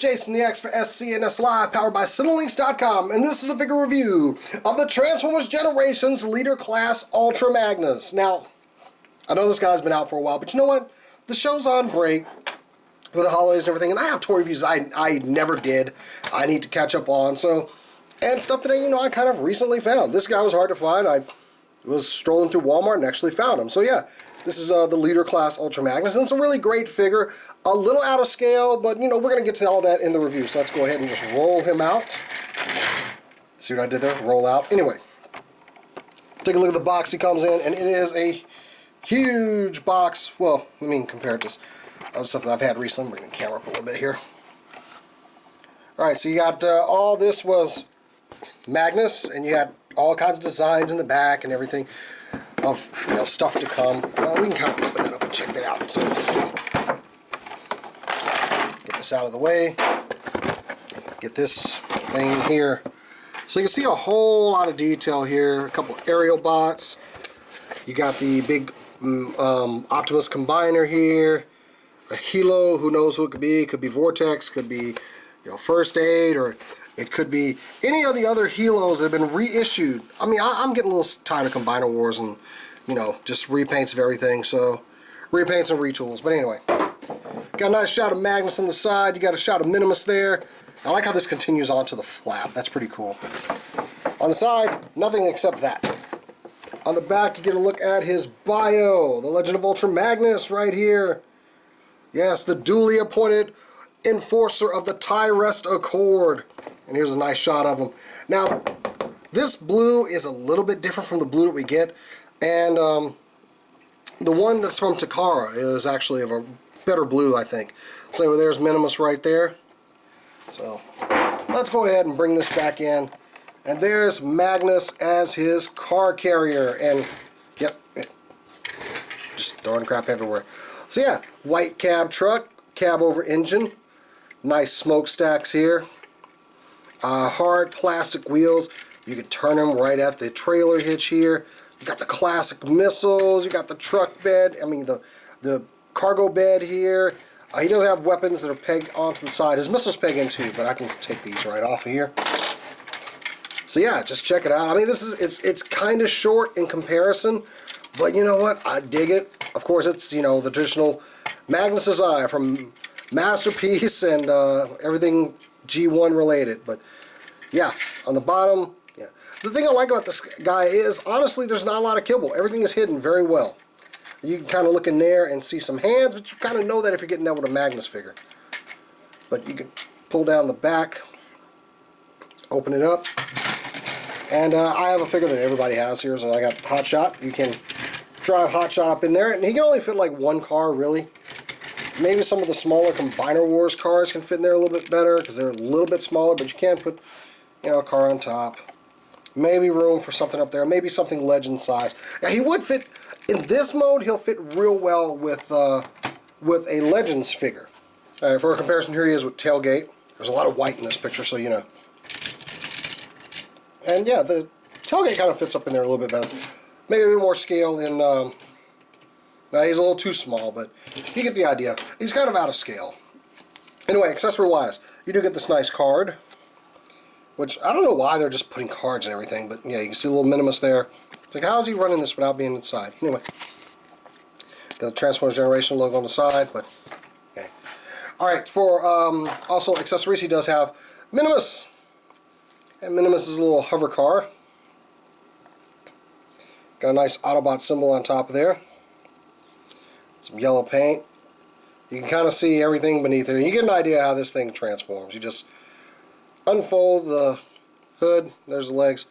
Jason the X for SCNS Live, powered by Cinelinks.com, and this is a figure review of the Transformers Generations Leader Class Ultra Magnus. Now, I know this guy's been out for a while, but you know what? The show's on break for the holidays and everything, and I have toy reviews I never did. I need to catch up on, and stuff that I kind of recently found. This guy was hard to find. I was strolling through Walmart and actually found him. So yeah, this is the Leader Class Ultra Magnus, and it's a really great figure. A little out of scale, but we're going to get to all that in the review. So let's go ahead and just roll him out. See what I did there? Roll out. Anyway, take a look at the box he comes in, and it is a huge box. Well, compare it to other stuff that I've had recently. Bring the camera up a little bit here. Alright, so you got all this was Magnus, and you got all kinds of designs in the back and everything of stuff to come. We can kind of open that up and check that out. So get this out of the way. Get this thing here. So you can see a whole lot of detail here. A couple aerial bots. You got the big Optimus Combiner here. A Hilo, who knows who it could be. It could be Vortex, could be First Aid, or it could be any of the other Helos that have been reissued. I'm getting a little tired of Combiner Wars and, just repaints of everything. So, repaints and retools. But anyway, got a nice shot of Magnus on the side. You got a shot of Minimus there. I like how this continues onto the flap. That's pretty cool. On the side, nothing except that. On the back, you get a look at his bio. The Legend of Ultra Magnus right here. Yes, the duly appointed enforcer of the Tyrest Accord. And here's a nice shot of him. Now, this blue is a little bit different from the blue that we get, and the one that's from Takara is actually of a better blue, I think. So there's Minimus right there. So let's go ahead and bring this back in. And there's Magnus as his car carrier. And, yep, just throwing crap everywhere. So yeah, white cab truck, cab over engine. Nice smokestacks here. Hard plastic wheels. You can turn them right at the trailer hitch here. You got the classic missiles. You got the truck bed. The cargo bed here. He does have weapons that are pegged onto the side. His missiles peg in too, but I can take these right off of here. So yeah, just check it out. It's kind of short in comparison, but you know what? I dig it. Of course, it's the traditional Magnus's Eye from Masterpiece and everything G1 related. But yeah, on the bottom, yeah. The thing I like about this guy is, honestly, there's not a lot of kibble. Everything is hidden very well. You can kind of look in there and see some hands, but you kind of know that if you're getting that with a Magnus figure. But you can pull down the back, open it up, and I have a figure that everybody has here, so I got Hotshot. You can drive Hotshot up in there, and he can only fit like one car, really. Maybe some of the smaller Combiner Wars cars can fit in there a little bit better because they're a little bit smaller, but you can put, a car on top. Maybe room for something up there. Maybe something Legend size. Now, he would fit, in this mode, he'll fit real well with a Legends figure. For a comparison, here he is with Tailgate. There's a lot of white in this picture, so you know. And yeah, the Tailgate kind of fits up in there a little bit better. Maybe a bit more scale in... Now, he's a little too small, but you get the idea. He's kind of out of scale. Anyway, accessory-wise, you do get this nice card, which I don't know why they're just putting cards and everything, but yeah, you can see a little Minimus there. It's like, how is he running this without being inside? Anyway, got the Transformers Generation logo on the side, but okay. Alright, for also accessories, he does have Minimus. And Minimus is a little hover car. Got a nice Autobot symbol on top of there. Some yellow paint. You can kind of see everything beneath there. You get an idea how this thing transforms. You just unfold the hood. There's the legs.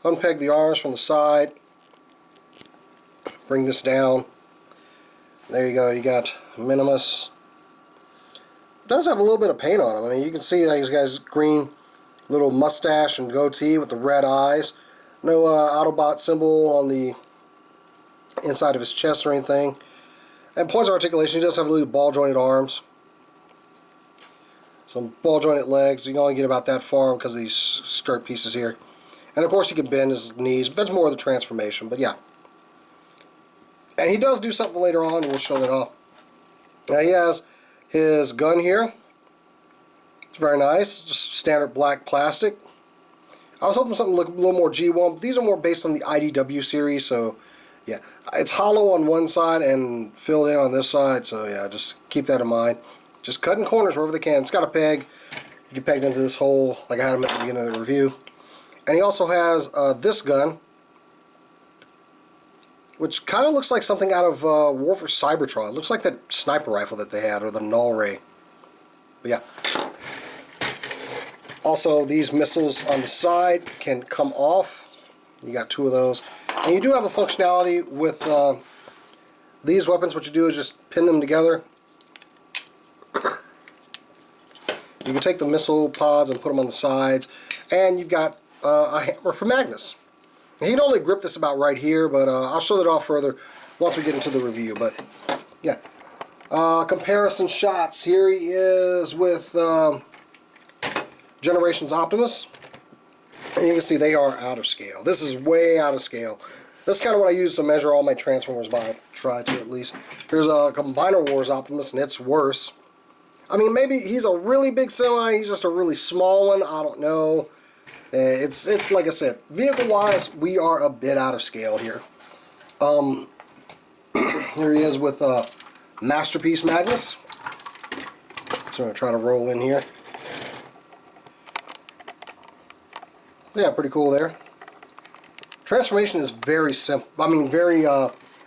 Unpeg the arms from the side. Bring this down. There you go. You got Minimus. It does have a little bit of paint on him. You can see that he's got his green little mustache and goatee with the red eyes. No Autobot symbol on the inside of his chest or anything. And points of articulation, he does have little ball jointed arms. Some ball jointed legs. You can only get about that far because of these skirt pieces here. And of course he can bend his knees, but that's more of the transformation, but yeah. And he does do something later on, and we'll show that off. Now he has his gun here. It's very nice, just standard black plastic. I was hoping something look a little more G1, but these are more based on the IDW series, so yeah. It's hollow on one side and filled in on this side, so yeah, just keep that in mind. Just cutting corners wherever they can. It's got a peg. You can peg it into this hole like I had him at the beginning of the review. And he also has this gun, which kind of looks like something out of War for Cybertron. It looks like that sniper rifle that they had, or the Null Ray. But yeah. Also, these missiles on the side can come off. You got 2 of those. And you do have a functionality with these weapons. What you do is just pin them together. You can take the missile pods and put them on the sides. And you've got a hammer for Magnus. And you can only grip this about right here, but I'll show that off further once we get into the review. But yeah. Comparison shots. Here he is with Generations Optimus, and you can see they are out of scale. This is way out of scale. This is kind of what I use to measure all my Transformers by. Try to, at least. Here's a Combiner Wars Optimus, and it's worse. I mean, maybe he's a really big semi, he's just a really small one, I don't know. It's like I said, vehicle-wise, we are a bit out of scale here. Here he is with Masterpiece Magnus. So I'm going to try to roll in here. Yeah, pretty cool there. Transformation is very simple. I mean, very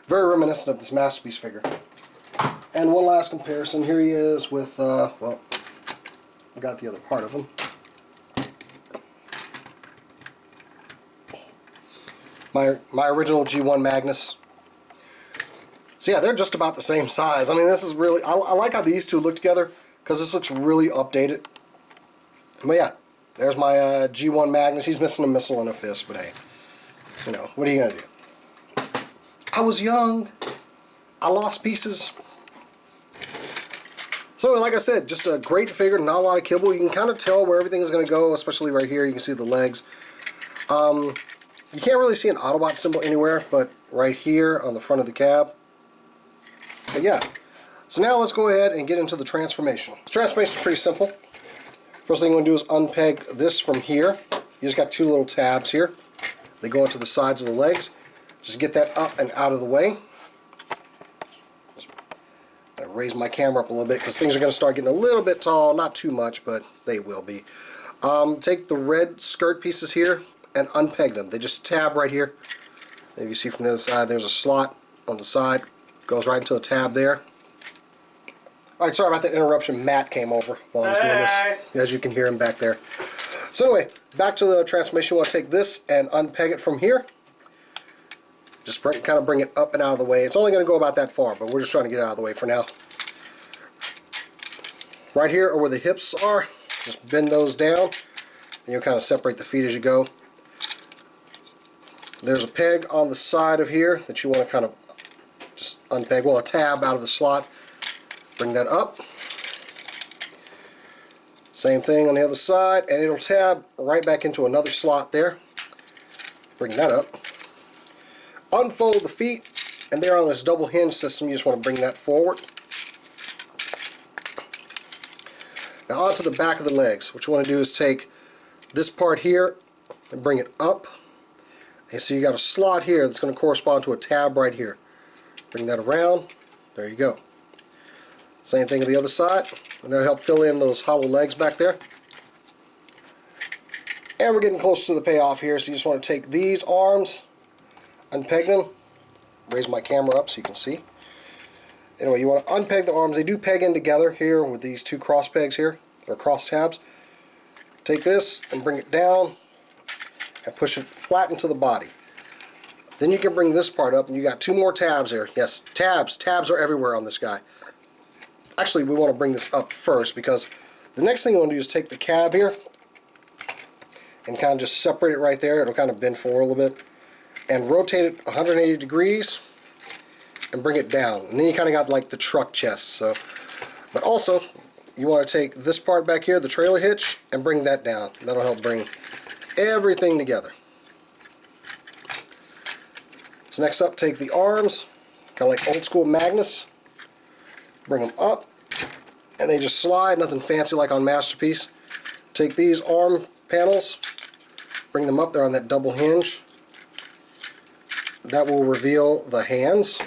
reminiscent of this Masterpiece figure. And one last comparison. Here he is with, well, we got the other part of him. My original G1 Magnus. So yeah, they're just about the same size. I mean, this is really, I like how these two look together, because this looks really updated. But yeah. There's my G1 Magnus. He's missing a missile and a fist, but hey, you know, what are you going to do? I was young. I lost pieces. So like I said, just a great figure, not a lot of kibble. You can kind of tell where everything is going to go, especially right here. You can see the legs. You can't really see an Autobot symbol anywhere, but right here on the front of the cab. But yeah. So now let's go ahead and get into the transformation. The transformation is pretty simple. First thing you want to do is unpeg this from here. You just got 2 little tabs here. They go into the sides of the legs. Just get that up and out of the way. Just gonna raise my camera up a little bit because things are going to start getting a little bit tall. Not too much, but they will be. Take the red skirt pieces here and unpeg them. They just tab right here. If you see from the other side, there's a slot on the side. Goes right into a tab there. Alright, sorry about that interruption. Matt came over while I was doing this. As you can hear him back there. So anyway, back to the transformation. We want to take this and unpeg it from here. Just kind of bring it up and out of the way. It's only going to go about that far, but we're just trying to get it out of the way for now. Right here are where the hips are. Just bend those down. And you'll kind of separate the feet as you go. There's a peg on the side of here that you want to kind of just unpeg. Well, a tab out of the slot. Bring that up. Same thing on the other side, and it'll tab right back into another slot there. Bring that up. Unfold the feet, and they're on this double hinge system. You just want to bring that forward. Now onto the back of the legs. What you want to do is take this part here and bring it up. And so you got a slot here that's going to correspond to a tab right here. Bring that around. There you go. Same thing on the other side, and that'll help fill in those hollow legs back there. And we're getting close to the payoff here, so you just want to take these arms, unpeg them, raise my camera up so you can see. Anyway, you want to unpeg the arms. They do peg in together here with these 2 cross pegs here, or cross tabs. Take this and bring it down and push it flat into the body. Then you can bring this part up, and you got 2 more tabs there. Yes, tabs. Tabs are everywhere on this guy. Actually, we want to bring this up first, because the next thing we want to do is take the cab here and kind of just separate it right there. It'll kind of bend forward a little bit. And rotate it 180 degrees and bring it down. And then you kind of got like the truck chest. So, but also, you want to take this part back here, the trailer hitch, and bring that down. That'll help bring everything together. So next up, take the arms, kind of like old school Magnus. Bring them up, and they just slide, nothing fancy like on Masterpiece. take these arm panels, bring them up there on that double hinge. That will reveal the hands.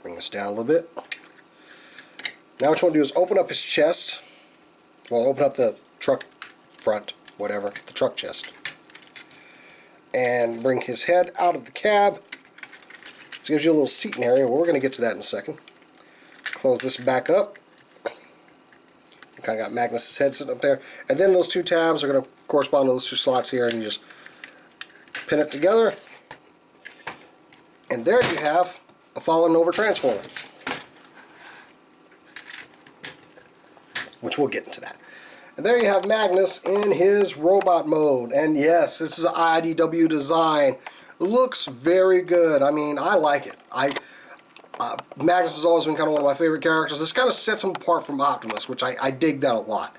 Bring this down a little bit. Now what you want to do is open up his chest. Well, open up the truck front, whatever, the truck chest. And bring his head out of the cab. This gives you a little seating area. Well, we're going to get to that in a second. Close this back up. You kind of got Magnus' head sitting up there. And then those two tabs are going to correspond to those two slots here, and you just pin it together. And there you have a fallen over transformer. Which we'll get into that. And there you have Magnus in his robot mode. And yes, this is an IDW design. It looks very good. I mean, I like it. Magnus has always been kind of one of my favorite characters. This kind of sets him apart from Optimus, which I dig that a lot.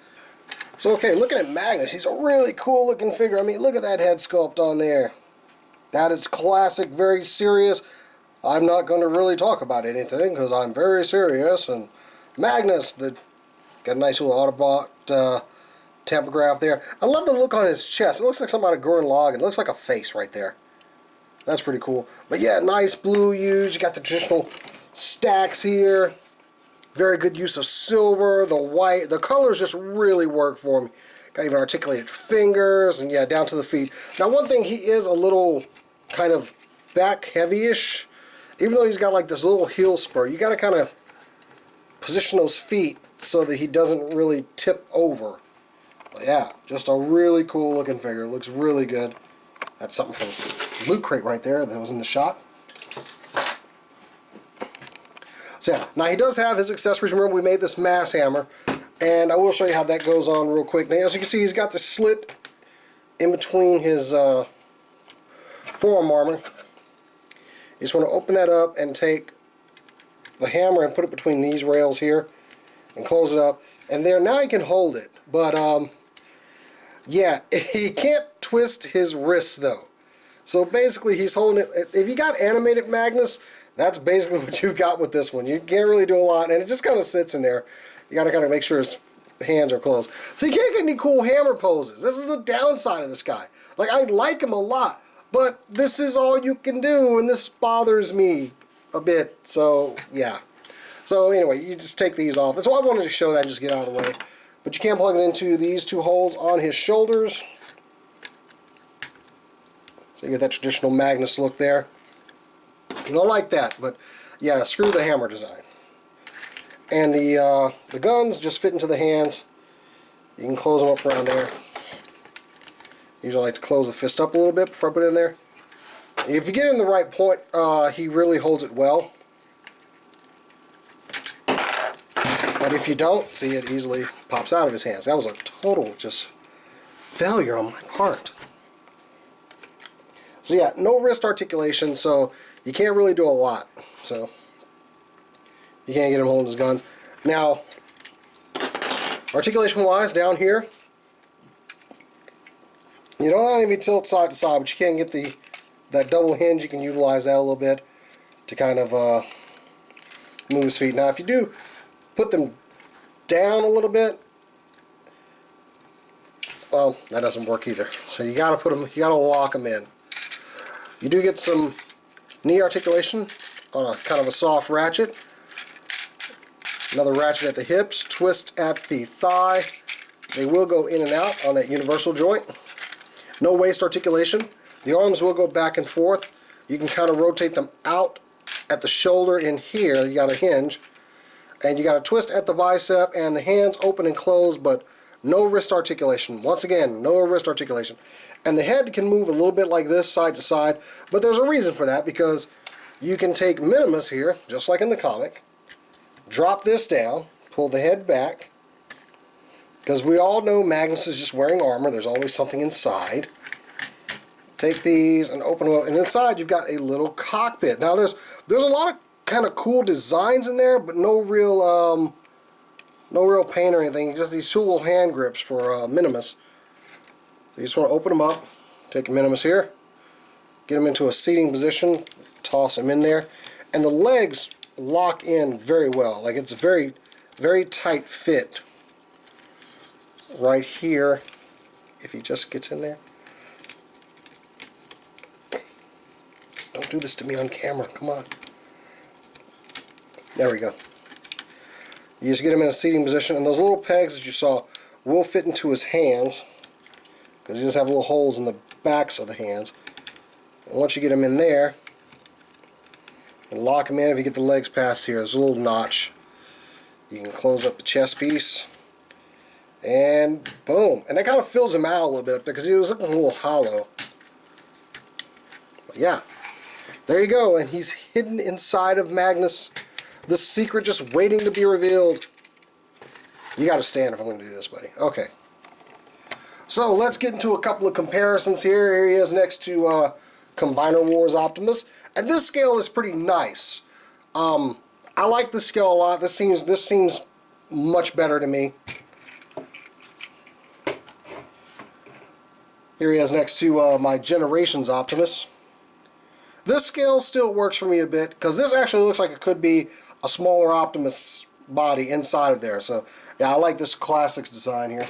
So okay, looking at Magnus, he's a really cool looking figure. I mean, look at that head sculpt on there. That is classic, very serious. I'm not going to really talk about anything because I'm very serious. And Magnus, got a nice little Autobot tampograph there. I love the look on his chest. It looks like something out of Gurren Lagann. It looks like a face right there. That's pretty cool. But yeah, nice blue hues. You got the traditional stacks here. Very good use of silver, the white. The colors just really work for me. Got even articulated fingers, and yeah, down to the feet. Now, one thing, he is a little kind of back heavy-ish. Even though he's got like this little heel spur, you got to kind of position those feet so that he doesn't really tip over. But yeah, just a really cool looking figure. Looks really good. That's something from Loot Crate right there that was in the shot. So yeah, now he does have his accessories. Remember, we made this mass hammer, and I will show you how that goes on real quick. Now, as you can see, he's got the slit in between his forearm armor. You just want to open that up and take the hammer and put it between these rails here and close it up. And there, now he can hold it. But, yeah, he can't twist his wrists, though. So basically, he's holding it. If you got animated Magnus, that's basically what you've got with this one. You can't really do a lot, and it just kind of sits in there. You got to kind of make sure his hands are closed. So you can't get any cool hammer poses. This is the downside of this guy. Like, I like him a lot, but this is all you can do, and this bothers me a bit. So, yeah. So, anyway, you just take these off. That's why I wanted to show that and just get out of the way. But you can plug it into these two holes on his shoulders. So you get that traditional Magnus look there. You don't like that, but yeah, screw the hammer design. And the guns just fit into the hands. You can close them up around there. Usually I like to close the fist up a little bit before I put it in there. If you get it in the right point, he really holds it well. But if you don't, see, it easily pops out of his hands. That was a total just failure on my part. So yeah, no wrist articulation, so you can't really do a lot. So you can't get him holding his guns. Now, articulation-wise, down here, you don't want to be tilt side to side, but you can get that double hinge. You can utilize that a little bit to kind of move his feet. Now, if you do put them down a little bit, well, that doesn't work either. So you got to put them, you got to lock them in. You do get some knee articulation on a kind of a soft ratchet. Another ratchet at the hips, twist at the thigh. They will go in and out on that universal joint. No waist articulation. The arms will go back and forth. You can kind of rotate them out at the shoulder in here. You got a hinge. And you got a twist at the bicep, and the hands open and close, but no wrist articulation. Once again, no wrist articulation. And the head can move a little bit like this, side to side, but there's a reason for that, because you can take Minimus here, just like in the comic, drop this down, pull the head back, because we all know Magnus is just wearing armor. There's always something inside. Take these and open them up, and inside you've got a little cockpit. Now there's a lot of kind of cool designs in there, but no real paint or anything. Just these two little hand grips for Minimus. So you just want to open them up, take a Minimus here, get him into a seating position, toss him in there, and the legs lock in very well. Like, it's a very, very tight fit. right here, if he just gets in there. Don't do this to me on camera, come on. There we go. You just get him in a seating position, and those little pegs that you saw will fit into his hands, because he does have little holes in the backs of the hands. And once you get him in there, and lock him in, if you get the legs past here, there's a little notch. You can close up the chest piece, and boom. And that kind of fills him out a little bit up there, because he was looking a little hollow. But yeah, there you go, and he's hidden inside of Magnus. The secret just waiting to be revealed. You gotta stand if I'm gonna do this, buddy. Okay. So let's get into a couple of comparisons here. Here he is next to Combiner Wars Optimus. And this scale is pretty nice. I like this scale a lot. This seems much better to me. Here he is next to my Generations Optimus. This scale still works for me a bit, because this actually looks like it could be a smaller Optimus body inside of there. So yeah, I like this Classics design here.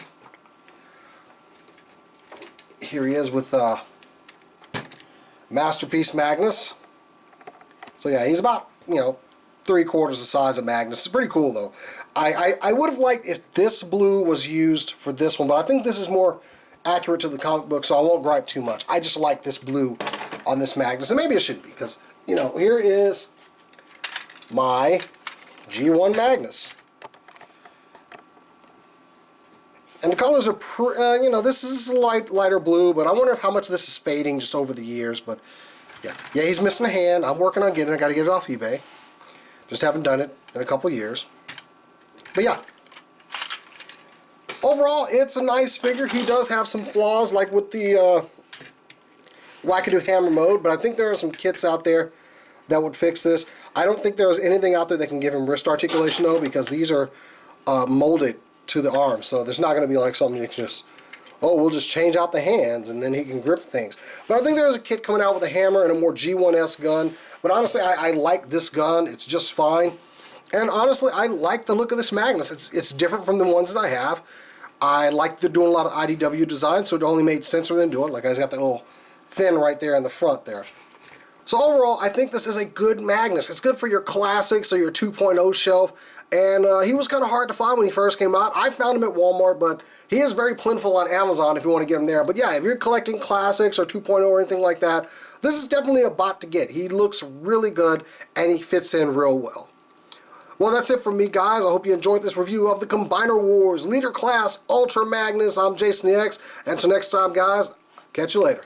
Here he is with Masterpiece Magnus. So yeah, he's about, you know, 3/4 the size of Magnus. It's pretty cool though. I would have liked if this blue was used for this one, but I think this is more accurate to the comic book, so I won't gripe too much. I just like this blue on this Magnus, and maybe it should be, because, you know, here is my G1 Magnus. And the colors are, you know, this is lighter blue, but I wonder how much this is fading just over the years. But yeah, he's missing a hand. I'm working on getting it. I got to get it off eBay. Just haven't done it in a couple years. But yeah, overall, it's a nice figure. He does have some flaws, like with the Wackadoo Hammer mode, but I think there are some kits out there that would fix this. I don't think there's anything out there that can give him wrist articulation though, because these are molded to the arm, so there's not going to be like something you can just, oh, we'll just change out the hands and then he can grip things. But I think there's a kit coming out with a hammer and a more G1S gun. But honestly, I like this gun. It's just fine. And honestly, I like the look of this Magnus. It's different from the ones that I have. I like they're doing a lot of IDW design, so it only made sense for them to do it. Like, I got that little fin right there in the front there. So overall, I think this is a good Magnus. It's good for your classics or your 2.0 shelf. And he was kind of hard to find when he first came out. I found him at Walmart, but he is very plentiful on Amazon if you want to get him there. But yeah, if you're collecting classics or 2.0 or anything like that, this is definitely a bot to get. He looks really good, and he fits in real well. Well, that's it from me, guys. I hope you enjoyed this review of the Combiner Wars Leader Class Ultra Magnus. I'm Jason the X, and until next time, guys, catch you later.